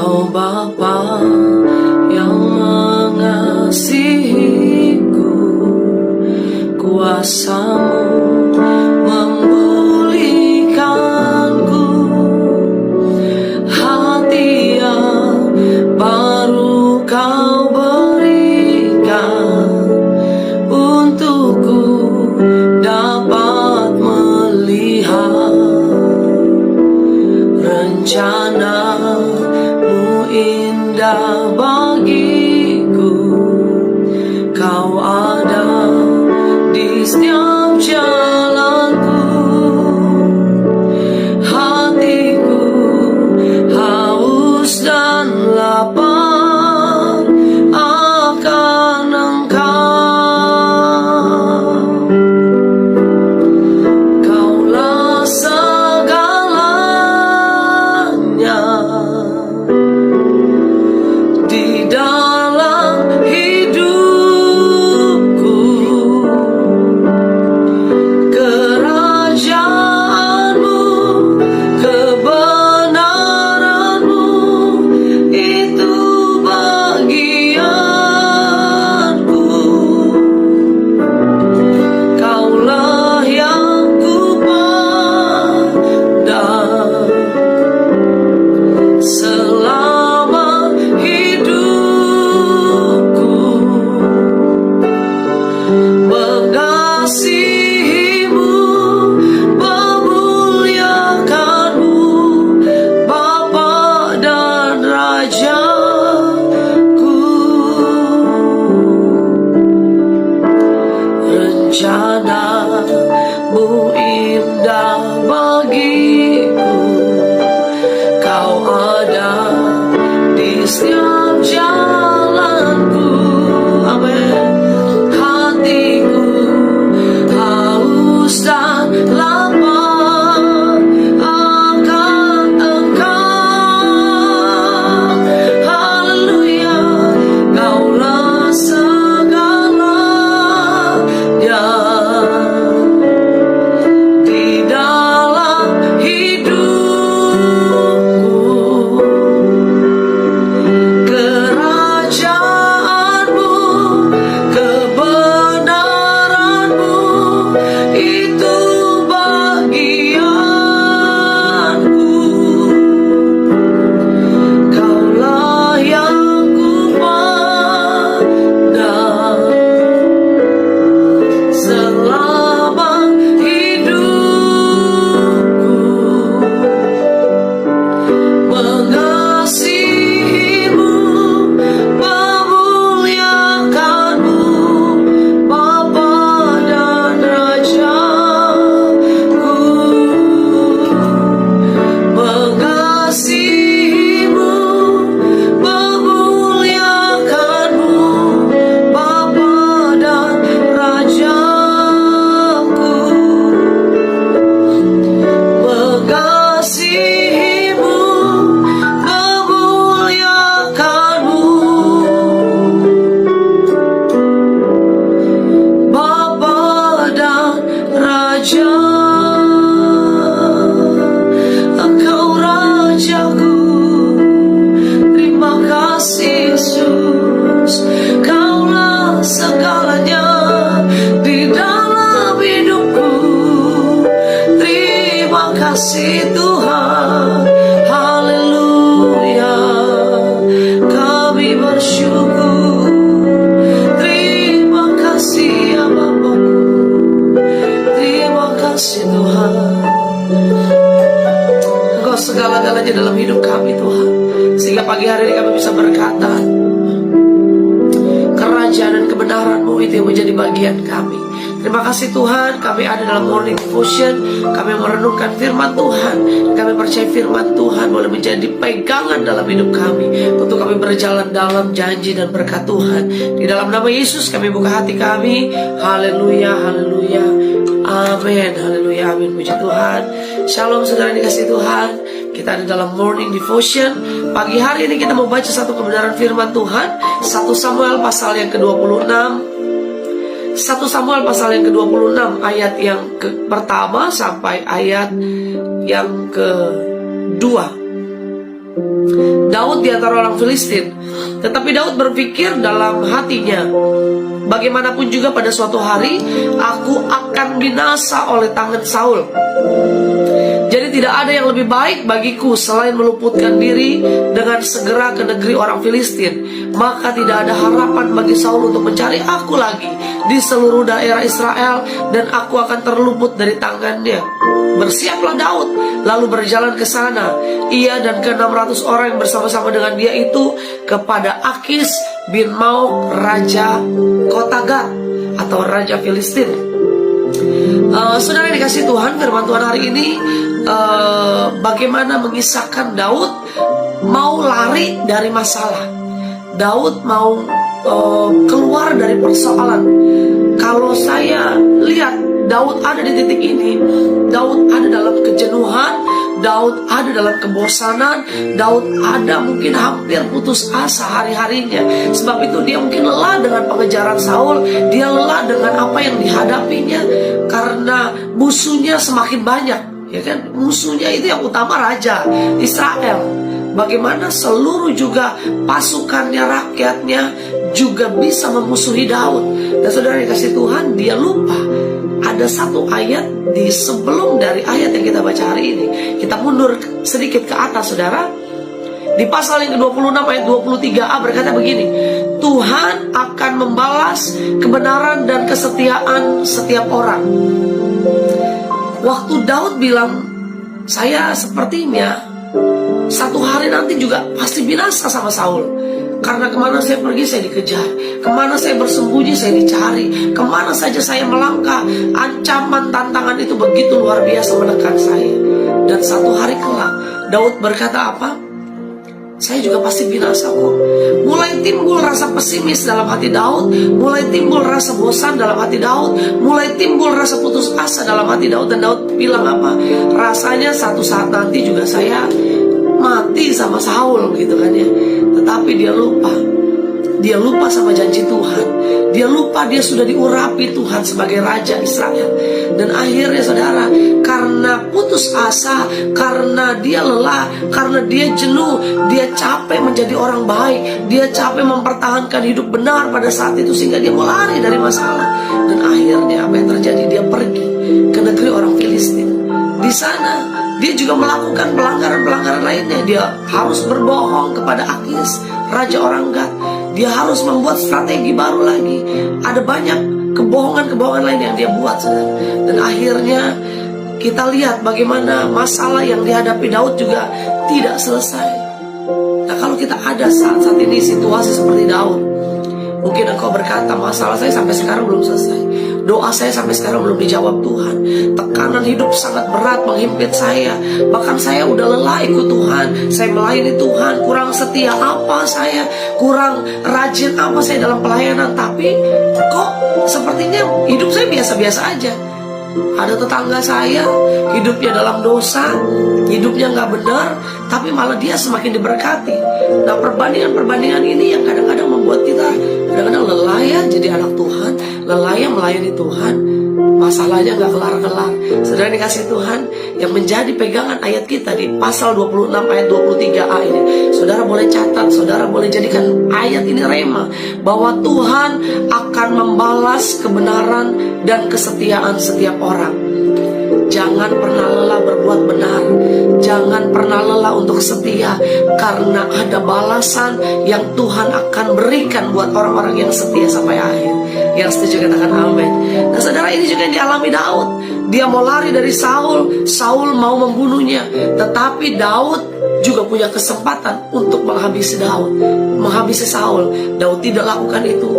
Oh Bapa yang mengasihiku, kuasa-Mu memulihkanku, hati yang baru Kau berikan untukku dapat melihat rencana-Mu indah bagiku. Kau ada di setiap jalanku, hatiku haus dan lapar akan Engkau. Kaulah segalanya di dalam hidupku. Kerajaan-Mu, kebenaran-Mu, itu bagianku. Kaulah yang kupandang selama hidupku. Mengasihi-Mu, memuliakan-Mu, Bapa dan Rajaku. Rencana-Mu indah bagiku. Kau ada di setiap jalanku. Amin. Hatiku haus dan lapar akan Engkau. Haleluya. Kaulah segalanya di dalam hidupku. Kerajaan-Mu, kebenaran-Mu, itu bagianku. Kaulah yang kupandang selama hidupku. Mengasihi-Mu, memuliakan-Mu, Bapa dan Rajaku. Mengasihi-Mu, memuliakan-Mu, Bapa dan Rajaku. Mengasihi-Mu, memuliakan-Mu, Bapa dan Raja. Engkau Rajaku. Terima kasih Yesus. Kaulah segalanya di dalam hidupku. Terima kasih Tuhan. Haleluya. Kami bersyukur. Terima kasih ya Bapakku. Terima kasih Tuhan. Engkau segala-galanya dalam hidup kami Tuhan. Sehingga pagi hari ini kami bisa berkata, kerajaan dan kebenaran-Mu itu yang menjadi bagian kami. Terima kasih Tuhan, kami ada dalam Morning Devotion. Kami merenungkan firman Tuhan. Kami percaya firman Tuhan boleh menjadi pegangan dalam hidup kami, untuk kami berjalan dalam janji dan berkat Tuhan. Di dalam nama Yesus kami buka hati kami. Haleluya, haleluya, amin, haleluya, amin, puji Tuhan. Shalom saudara dikasih Tuhan. Kita ada dalam Morning Devotion. Pagi hari ini kita mau baca satu kebenaran firman Tuhan, 1 Samuel pasal yang ke-26. 1 Samuel pasal yang ke-26 ayat yang pertama sampai ayat yang kedua. Daud di antara orang Filistin. Tetapi Daud berpikir dalam hatinya, bagaimanapun juga pada suatu hari aku akan binasa oleh tangan Saul. Jadi tidak ada yang lebih baik bagiku selain meluputkan diri dengan segera ke negeri orang Filistin. Maka tidak ada harapan bagi Saul untuk mencari aku lagi di seluruh daerah Israel, dan aku akan terluput dari tangannya. Bersiaplah Daud, lalu berjalan ke sana, ia dan ke-600 orang yang bersama-sama dengan dia itu, kepada Akis bin Maok, raja kota Gat atau raja Filistin. Saudara yang dikasih Tuhan, firman Tuhan hari ini bagaimana mengisahkan Daud mau lari dari masalah. Daud mau keluar dari persoalan. Kalau saya lihat Daud ada di titik ini, Daud ada dalam kejenuhan, Daud ada dalam kebosanan, Daud ada mungkin hampir putus asa hari-harinya. Sebab itu dia mungkin lelah dengan pengejaran Saul, dia lelah dengan apa yang dihadapinya, karena musuhnya semakin banyak, ya kan? Musuhnya itu yang utama raja Israel. Bagaimana seluruh juga pasukannya, rakyatnya juga bisa memusuhi Daud. Dan saudara dikasih Tuhan, dia lupa ada satu ayat di sebelum dari ayat yang kita baca hari ini. Kita mundur sedikit ke atas, saudara. Di pasal yang ke-26 ayat 23a berkata begini, Tuhan akan membalas kebenaran dan kesetiaan setiap orang. Waktu Daud bilang, saya sepertinya satu hari nanti juga pasti binasa sama Saul. Karena kemana saya pergi saya dikejar, kemana saya bersembunyi saya dicari, kemana saja saya melangkah, ancaman tantangan itu begitu luar biasa menekan saya. Dan satu hari kelak Daud berkata apa? Saya juga pasti binasa kok. Mulai timbul rasa pesimis dalam hati Daud, mulai timbul rasa bosan dalam hati Daud, mulai timbul rasa putus asa dalam hati Daud. Dan Daud bilang apa? Rasanya satu saat nanti juga saya mati sama Saul, gitu kan ya. Tetapi dia lupa sama janji Tuhan. Dia lupa dia sudah diurapi Tuhan sebagai raja Israel. Dan akhirnya saudara, karena putus asa, karena dia lelah, karena dia jenuh, dia capek menjadi orang baik, dia capek mempertahankan hidup benar pada saat itu, sehingga dia mau lari dari masalah. Dan akhirnya apa yang terjadi? Dia pergi ke negeri orang Filistin. Di sana dia juga melakukan pelanggaran-pelanggaran lainnya. Dia harus berbohong kepada Akis, raja orang Gat. Dia harus membuat strategi baru lagi. Ada banyak kebohongan-kebohongan lain yang dia buat, saudara. Dan akhirnya kita lihat bagaimana masalah yang dihadapi Daud juga tidak selesai. Nah, kalau kita ada saat-saat ini situasi seperti Daud, mungkin engkau berkata, masalah saya sampai sekarang belum selesai, doa saya sampai sekarang belum dijawab Tuhan, tekanan hidup sangat berat menghimpit saya, bahkan saya udah lelah ikut Tuhan, saya melayani Tuhan, kurang setia apa saya, kurang rajin apa saya dalam pelayanan, tapi kok sepertinya hidup saya biasa-biasa aja. Ada tetangga saya hidupnya dalam dosa, hidupnya nggak benar, tapi malah dia semakin diberkati. Nah, perbandingan-perbandingan ini yang kadang-kadang membuat kita kadang-kadang lelah ya jadi anak Tuhan, lelah ya melayani Tuhan, masalahnya nggak kelar-kelar. Saudara dikasih Tuhan, yang menjadi pegangan ayat kita di pasal 26 ayat 23a ini, saudara boleh catat, saudara boleh jadikan ayat ini rema, bahwa Tuhan akan membalas kebenaran dan kesetiaan setiap orang. Jangan pernah lelah berbuat benar, jangan pernah lelah untuk setia, karena ada balasan yang Tuhan akan berikan buat orang-orang yang setia sampai akhir. Yang setuju katakan amin. Nah, saudara, ini juga yang dialami Daud. Dia mau lari dari Saul, Saul mau membunuhnya, tetapi Daud juga punya kesempatan untuk menghabisi Saul. Daud tidak lakukan itu.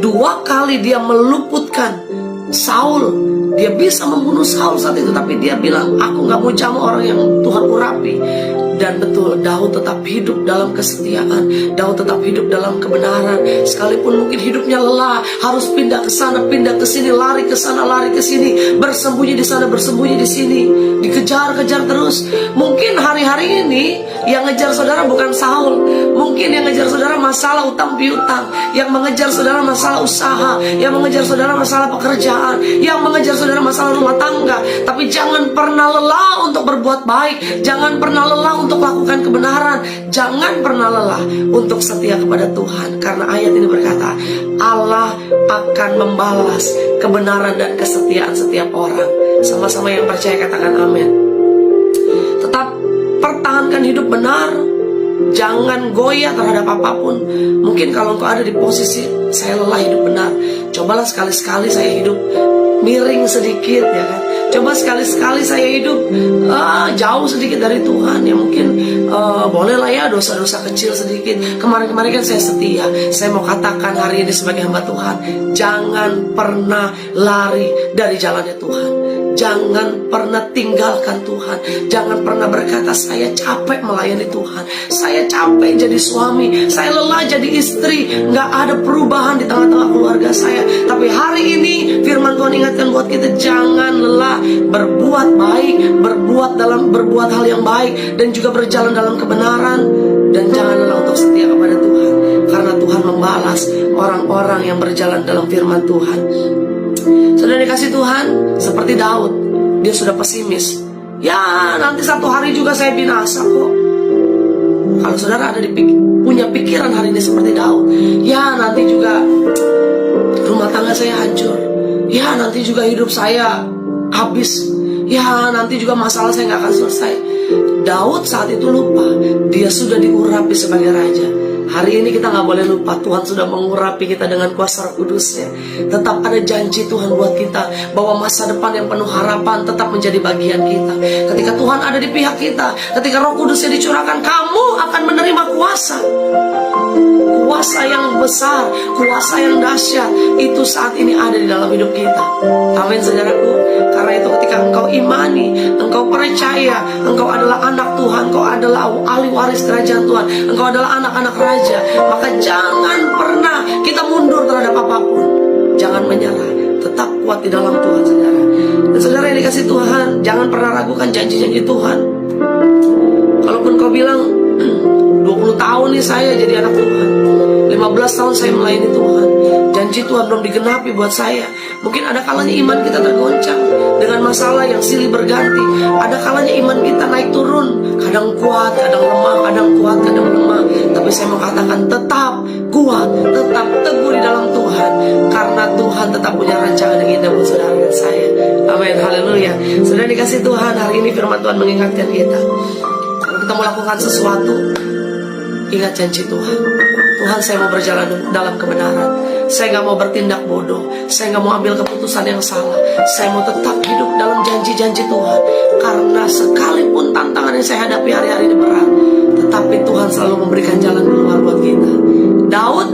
2 kali dia meluputkan Saul. Dia bisa membunuh Saul saat itu, tapi dia bilang, aku gak mau jamu orang yang Tuhan urapi. Dan betul, Daud tetap hidup dalam kesetiaan, Daud tetap hidup dalam kebenaran. Sekalipun mungkin hidupnya lelah, harus pindah ke sana, pindah ke sini, lari ke sana, lari ke sini, bersembunyi di sana, bersembunyi di sini, dikejar-kejar terus. Mungkin hari-hari ini Yang ngejar saudara bukan Saul. Mungkin yang ngejar saudara masalah utang piutang, yang mengejar saudara masalah usaha, yang mengejar saudara masalah pekerjaan, yang mengejar saudara masalah rumah tangga. Tapi jangan pernah lelah untuk berbuat baik, jangan pernah lelah untuk lakukan kebenaran, jangan pernah lelah untuk setia kepada Tuhan. Karena ayat ini berkata, Allah akan membalas kebenaran dan kesetiaan setiap orang. Sama-sama yang percaya katakan amin. Tetap pertahankan hidup benar, jangan goyah terhadap apapun. Mungkin kalau engkau ada di posisi saya lelah hidup benar, cobalah sekali-sekali saya hidup miring sedikit, ya kan. Coba sekali-sekali saya hidup jauh sedikit dari Tuhan. Ya mungkin bolehlah ya dosa-dosa kecil sedikit. Kemarin-kemarin kan saya setia. Saya mau katakan hari ini sebagai hamba Tuhan, jangan pernah lari dari jalannya Tuhan. Jangan pernah tinggalkan Tuhan. Jangan pernah berkata saya capek melayani Tuhan, saya capek jadi suami, saya lelah jadi istri. Gak ada perubahan di tengah-tengah keluarga saya. Tapi hari ini firman Tuhan ingatkan buat kita, jangan lelah berbuat baik, berbuat hal yang baik, dan juga berjalan dalam kebenaran. Dan jangan lelah untuk setia kepada Tuhan, karena Tuhan membalas orang-orang yang berjalan dalam firman Tuhan. Sudah dikasih Tuhan, seperti Daud, dia sudah pesimis. Ya nanti satu hari juga saya binasa kok. Kalau saudara ada punya pikiran hari ini seperti Daud, ya nanti juga rumah tangga saya hancur, ya nanti juga hidup saya habis, ya nanti juga masalah saya gak akan selesai. Daud saat itu lupa, dia sudah diurapi sebagai raja. Hari ini kita gak boleh lupa, Tuhan sudah mengurapi kita dengan kuasa Roh Kudus-Nya. Tetap ada janji Tuhan buat kita, bahwa masa depan yang penuh harapan tetap menjadi bagian kita. Ketika Tuhan ada di pihak kita, ketika Roh Kudus-Nya dicurahkan, kamu akan menerima kuasa. Kuasa yang besar, kuasa yang dahsyat, itu saat ini ada di dalam hidup kita. Amin saudaraku. Karena itu ketika engkau imani, engkau percaya, engkau adalah anak Tuhan, engkau adalah ahli waris kerajaan Tuhan, engkau adalah anak-anak raja, maka jangan pernah kita mundur terhadap apapun. Jangan menyerah, tetap kuat di dalam Tuhan saudara. Dan saudara yang dikasih Tuhan, jangan pernah ragukan janji-janji Tuhan. Kalaupun kau bilang 20 tahun nih saya jadi anak Tuhan, 15 tahun saya melayani Tuhan, janji Tuhan belum digenapi buat saya. Mungkin ada kalanya iman kita tergoncang dengan masalah yang silih berganti. Ada kalanya iman kita naik turun, kadang kuat, kadang lemah, kadang kuat, kadang lemah. Tapi saya mau katakan tetap kuat, tetap teguh di dalam Tuhan, karena Tuhan tetap punya rancangan yang indah buat saudara dan saya. Amin, haleluya. Saudara dikasih Tuhan, hari ini firman Tuhan mengingatkan kita, kalau kita mau lakukan sesuatu, ingat janji Tuhan. Tuhan, saya mau berjalan dalam kebenaran. Saya gak mau bertindak bodoh. Saya gak mau ambil keputusan yang salah. Saya mau tetap hidup dalam janji-janji Tuhan. Karena sekalipun tantangan yang saya hadapi hari-hari ini berat, tetapi Tuhan selalu memberikan jalan keluar buat kita. Daud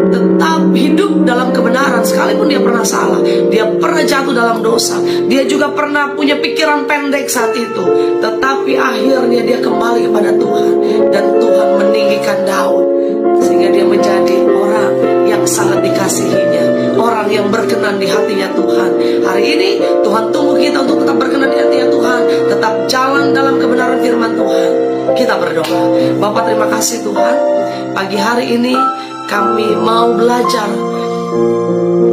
tetap hidup dalam kebenaran, sekalipun dia pernah salah, dia pernah jatuh dalam dosa, dia juga pernah punya pikiran pendek saat itu, tetapi akhirnya dia kembali kepada Tuhan, dan Tuhan meninggikan Daud sehingga dia menjadi orang yang sangat dikasihinya, orang yang berkenan di hatinya Tuhan. Hari ini Tuhan tunggu kita untuk tetap berkenan di hatinya Tuhan, tetap jalan dalam kebenaran firman Tuhan. Kita berdoa. Bapa, terima kasih Tuhan, pagi hari ini kami mau belajar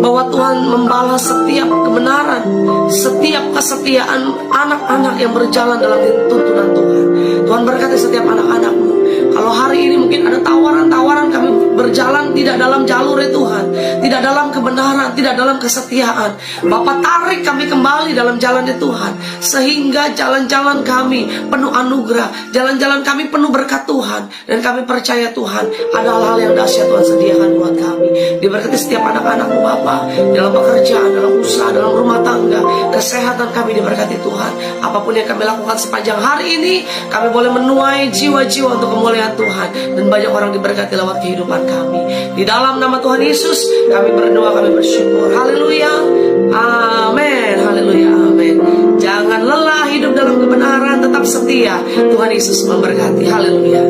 bahwa Tuhan membalas setiap kebenaran, setiap kesetiaan anak-anak yang berjalan dalam tuntunan Tuhan. Tuhan berkati setiap anak-anak-Mu. Kalau hari ini mungkin ada tawaran-tawaran, kami berjalan tidak dalam jalur Tuhan, tidak dalam kebenaran, tidak dalam kesetiaan, Bapa tarik kami kembali dalam jalannya Tuhan, sehingga jalan-jalan kami penuh anugerah, jalan-jalan kami penuh berkat Tuhan. Dan kami percaya Tuhan, ada hal-hal yang dahsyat Tuhan sediakan buat kami. Diberkati setiap anak-anak-Mu Bapa, dalam pekerjaan, dalam usaha, dalam rumah tangga, kesehatan kami diberkati Tuhan. Apapun yang kami lakukan sepanjang hari ini, kami boleh menuai jiwa-jiwa untuk kemuliaan Tuhan, dan banyak orang diberkati lewat kehidupan kami. Di dalam nama Tuhan Yesus kami berdoa, kami bersyukur. Haleluya, amin. Haleluya, amin. Jangan lelah hidup dalam kebenaran, tetap setia. Tuhan Yesus memberkati. Haleluya.